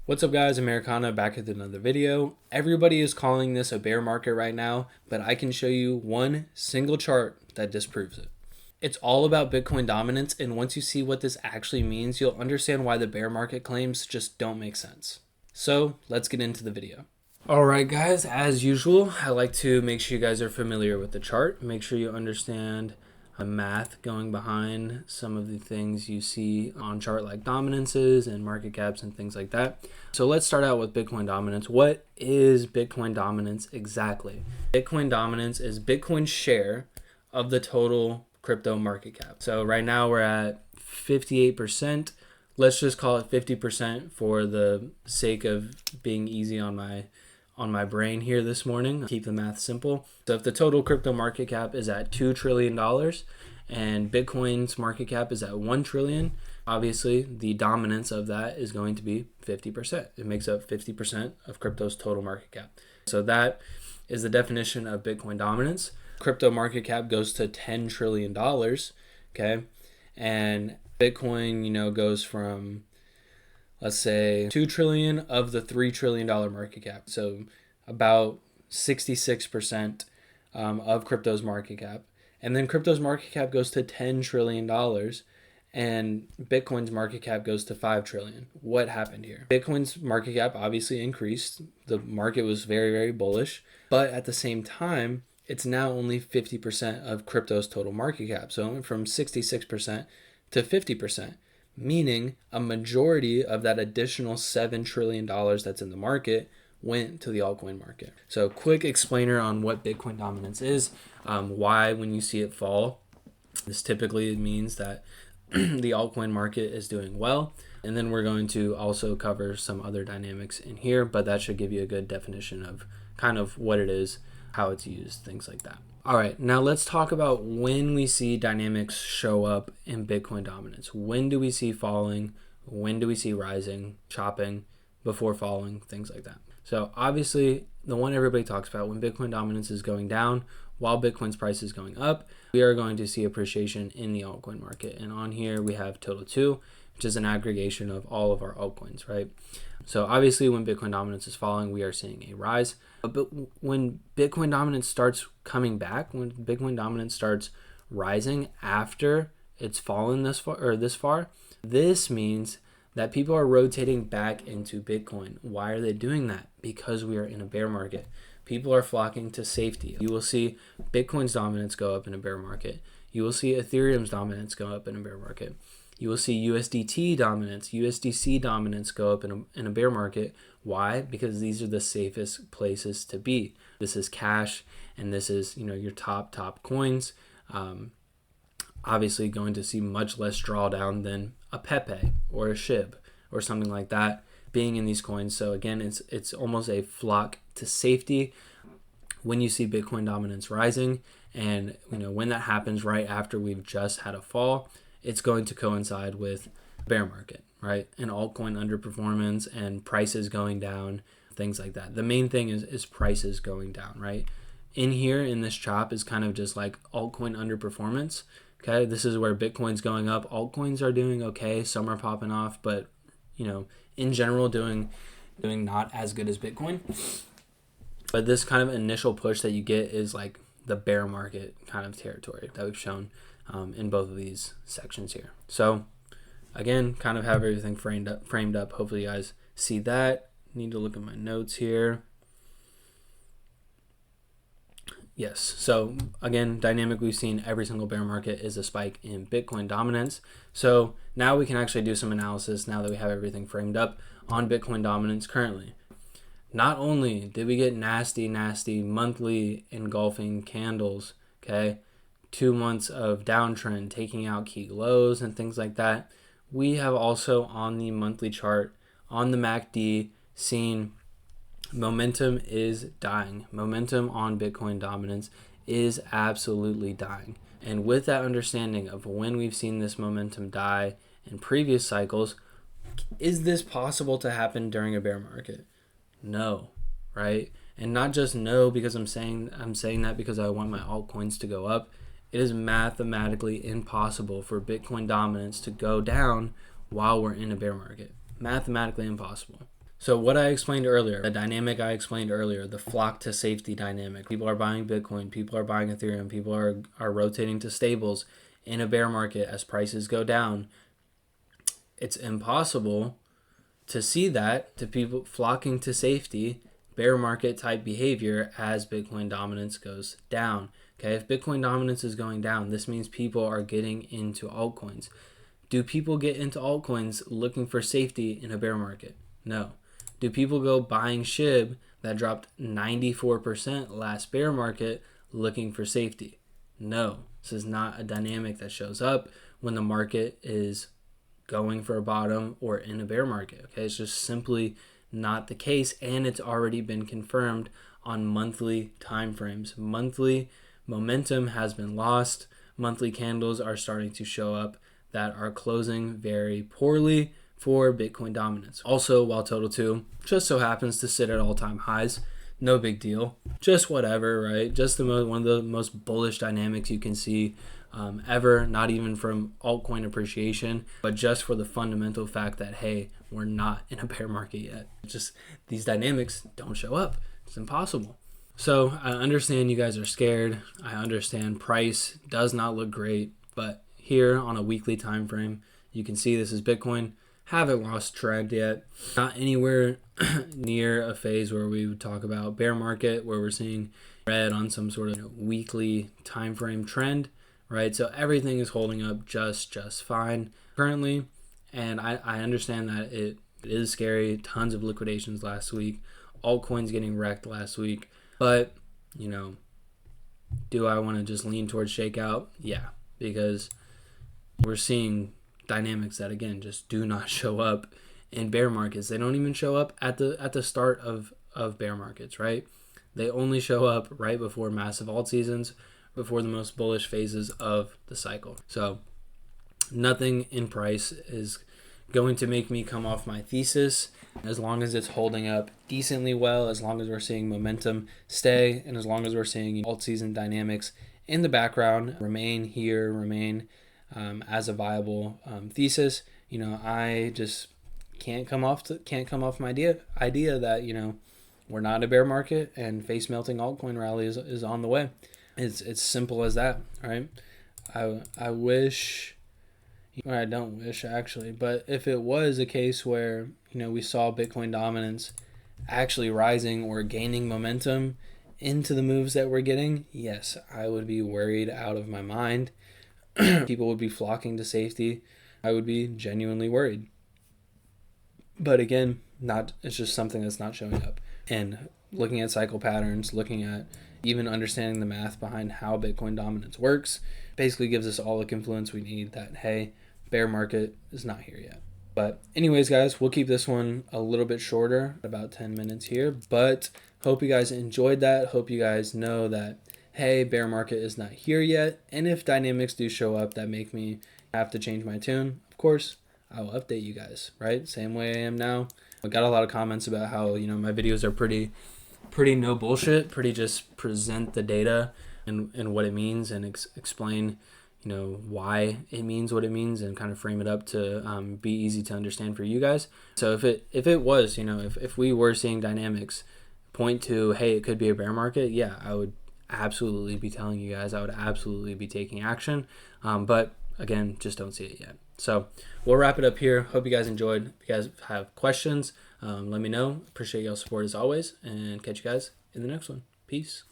What's up guys, Americana back with another video. Everybody is calling this a bear market right now, but I can show you one single chart that disproves it. It's all about Bitcoin dominance, and once you see what this actually means, you'll understand why the bear market claims just don't make sense. So let's get into the video. Alright guys, as usual, I like to make sure you guys are familiar with the chart. Make sure you understand the math going behind some of the things you see on chart like dominances and market caps and things like that. So let's start out with Bitcoin dominance. What is Bitcoin dominance exactly? Bitcoin dominance is Bitcoin's share of the total crypto market cap. So right now we're at 58%. Let's just call it 50% for the sake of being easy on my brain here this morning. Keep the math simple. So if the total crypto market cap is at $2 trillion and Bitcoin's market cap is at $1 trillion, obviously the dominance of that is going to be 50%. It makes up 50% of crypto's total market cap. So that is the definition of Bitcoin dominance. Crypto market cap goes to $10 trillion, okay? And Bitcoin, goes from, let's say, 2 trillion of the $3 trillion market cap. So about 66% of crypto's market cap. And then crypto's market cap goes to $10 trillion and Bitcoin's market cap goes to 5 trillion. What happened here? Bitcoin's market cap obviously increased. The market was very, very bullish, but at the same time, it's now only 50% of crypto's total market cap. So it went from 66% to 50%. Meaning a majority of that additional $7 trillion that's in the market went to the altcoin market. So quick explainer on what Bitcoin dominance is, why when you see it fall, this typically means that the altcoin market is doing well. And then we're going to also cover some other dynamics in here, but that should give you a good definition of kind of what it is, how it's used, things like that. All right, now let's talk about when we see dynamics show up in Bitcoin dominance. When do we see falling? When do we see rising, chopping, before falling, things like that. So obviously, the one everybody talks about, when Bitcoin dominance is going down, while Bitcoin's price is going up, we are going to see appreciation in the altcoin market. And on here, we have Total 2, which is an aggregation of all of our altcoins, right? So obviously, when Bitcoin dominance is falling, we are seeing a rise. But when Bitcoin dominance starts coming back, when Bitcoin dominance starts rising after it's fallen this far, this means that people are rotating back into Bitcoin. Why are they doing that? Because we are in a bear market. People are flocking to safety. You will see Bitcoin's dominance go up in a bear market. You will see Ethereum's dominance go up in a bear market. You will see USDT dominance, USDC dominance go up in a bear market. Why? Because these are the safest places to be. This is cash, and this is your top coins. Obviously, going to see much less drawdown than a Pepe or a SHIB or something like that being in these coins. So again, it's almost a flock to safety when you see Bitcoin dominance rising, and when that happens right after we've just had a fall, it's going to coincide with bear market, right? And altcoin underperformance and prices going down, things like that. The main thing is prices going down, right? In here, in this chop is kind of just like altcoin underperformance, okay? This is where Bitcoin's going up. Altcoins are doing okay. Some are popping off, but, in general, doing not as good as Bitcoin. But this kind of initial push that you get is like the bear market kind of territory that we've shown in both of these sections here. So again, kind of have everything framed up. Hopefully you guys see that. Need to look at my notes here. Yes, so again, dynamic we've seen every single bear market is a spike in Bitcoin dominance. So now we can actually do some analysis now that we have everything framed up on Bitcoin dominance currently. Not only did we get nasty monthly engulfing candles, okay, 2 months of downtrend, taking out key lows and things like that, we have also on the monthly chart, on the MACD, seen momentum is dying. Momentum on Bitcoin dominance is absolutely dying. And with that understanding of when we've seen this momentum die in previous cycles, is this possible to happen during a bear market? No, right? And not just no because I'm saying that because I want my altcoins to go up. It is mathematically impossible for Bitcoin dominance to go down while we're in a bear market. Mathematically impossible. So what I explained earlier, the dynamic I explained earlier, the flock to safety dynamic. People are buying Bitcoin, people are buying Ethereum, people are rotating to stables in a bear market as prices go down. It's impossible to see that, to people flocking to safety, bear market type behavior as Bitcoin dominance goes down. Okay, if Bitcoin dominance is going down, this means people are getting into altcoins. Do people get into altcoins looking for safety in a bear market? No. Do people go buying SHIB that dropped 94% last bear market looking for safety? No. This is not a dynamic that shows up when the market is going for a bottom or in a bear market. Okay, it's just simply not the case, and it's already been confirmed on monthly time frames. Monthly momentum has been lost. Monthly candles are starting to show up that are closing very poorly for Bitcoin dominance. Also, while total 2 just so happens to sit at all-time highs, no big deal, just whatever, right? Just one of the most bullish dynamics you can see ever, not even from altcoin appreciation, but just for the fundamental fact that, hey, we're not in a bear market yet. Just these dynamics don't show up. It's impossible. So I understand you guys are scared. I understand price does not look great, but here on a weekly time frame, you can see this is Bitcoin. Haven't lost trend yet. Not anywhere near a phase where we would talk about bear market, where we're seeing red on some sort of weekly time frame trend, right? So everything is holding up just fine currently, and I understand that it is scary. Tons of liquidations last week, altcoins getting wrecked last week, but do I want to just lean towards shakeout? Yeah, because we're seeing dynamics that, again, just do not show up in bear markets. They don't even show up at the start of bear markets, right? They only show up right before massive alt seasons, before the most bullish phases of the cycle. So nothing in price is going to make me come off my thesis. As long as it's holding up decently well, as long as we're seeing momentum stay, and as long as we're seeing alt season dynamics in the background remain as a viable thesis, I just can't come off my idea that we're not a bear market and face melting altcoin rally is on the way. It's simple as that, right? I wish, or I don't wish actually, but if it was a case where we saw Bitcoin dominance actually rising or gaining momentum into the moves that we're getting, yes, I would be worried out of my mind. People would be flocking to safety. I would be genuinely worried. But again, it's just something that's not showing up. And looking at cycle patterns, looking at even understanding the math behind how Bitcoin dominance works, basically gives us all the confluence we need that, hey, bear market is not here yet. But anyways, guys, we'll keep this one a little bit shorter, about 10 minutes here. But hope you guys enjoyed that. Hope you guys know that, hey, bear market is not here yet. And if dynamics do show up that make me have to change my tune, of course, I will update you guys, right? Same way I am now. I got a lot of comments about how, my videos are pretty no bullshit, pretty just present the data and what it means and explain, why it means what it means and kind of frame it up to be easy to understand for you guys. So if it was, if we were seeing dynamics point to, hey, it could be a bear market, yeah, I would absolutely be telling you guys. I would absolutely be taking action. But again, just don't see it yet. So we'll wrap it up here. Hope you guys enjoyed. If you guys have questions, let me know. Appreciate y'all's support as always, and catch you guys in the next one. Peace.